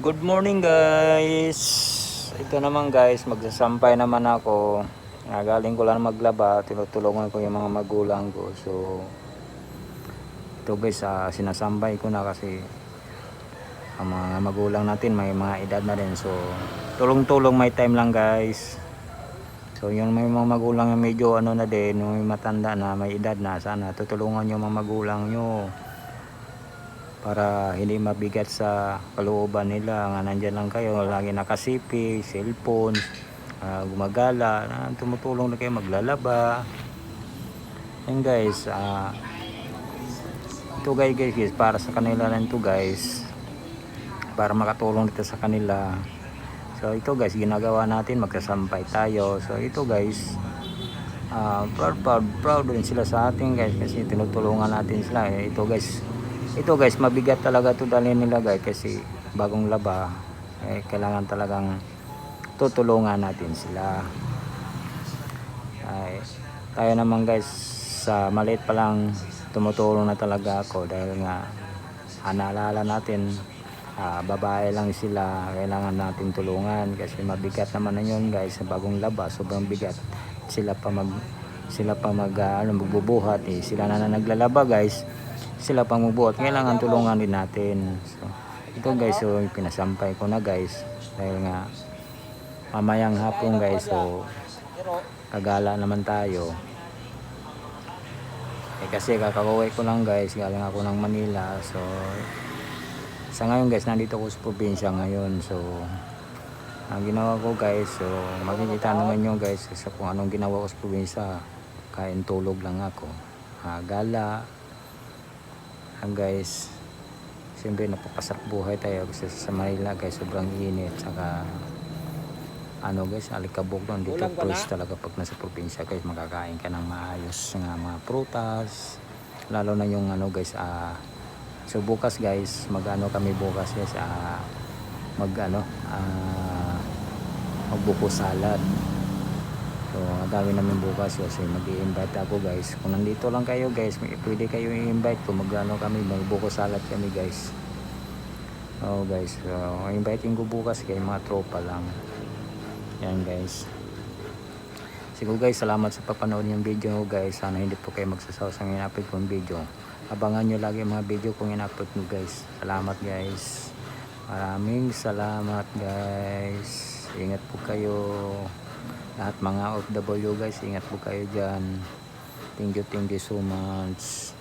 Good morning guys. Ito naman guys, magsasampay naman ako. Galing ko lang maglaba, tinutulungan ko yung mga magulang ko. So ito guys, sinasampay ko na kasi ang mga magulang natin may mga edad na rin. So tulong-tulong, may time lang guys. So yung may mga magulang yung medyo ano na din, may matanda na, may edad na, sana tutulungan yung mga magulang nyo para hindi mabigat sa kalooban nila nga nandyan lang kayo lagi nakasipi, cellphone, gumagala, tumutulong na kayo maglalaba. And guys, ito guys, para sa kanila rin to guys, para makatulong dito sa kanila. So ito guys, ginagawa natin, magsasampay tayo. So ito guys, proud din sila sa atin guys, kasi tinutulungan natin sila. Ito guys, mabigat talaga to dalhin nila guys, kasi bagong laba, kailangan talagang tutulungan natin sila. Tayo naman guys, sa maliit pa lang tumutulong na talaga ako, dahil nga naalala natin, babae lang sila, kailangan natin tulungan kasi mabigat naman na yun guys, sa bagong laba, sobrang bigat. Sila pa magbubuhat, sila na naglalaba guys, sila pang magbuhat, kailangan tulungan din natin. So ito guys, so pinasampay ko na guys, dahil nga mamayang hapon guys, so kagala naman tayo. Kasi kakauwi ko lang guys, galing ako ng Manila. So sa ngayon guys, nandito ko sa probinsya ngayon. So ang ginawa ko guys, so makikita naman nyo guys sa kung anong ginawa ko sa probinsya. Kain tulog lang ako, gala guys. Siyempre napapasak buhay tayo kasi sa Manila guys, sobrang init. Saka guys, alikabok lang dito. Fresh talaga pag nasa probinsya guys, makakain ka ng maayos nga mga prutas, lalo na yung guys, so bukas guys, kami bukas guys, magbuko salad. So gagawin namin bukas kasi mag-i-invite ako guys. Kung nandito lang kayo guys, pwede kayo i-invite ko, kami, magbuko salad kami guys. Guys, so inviting ko bukas kay mga tropa lang yan guys. Siguro guys, salamat sa papanood ng video guys. Sana hindi po kayo magsasawa sa in-upload kong video. Abangan nyo lagi mga video kong in-upload mo guys. Salamat guys, maraming salamat guys. Ingat po kayo lahat mga OFW guys, ingat po kayo dyan. Thank you so much.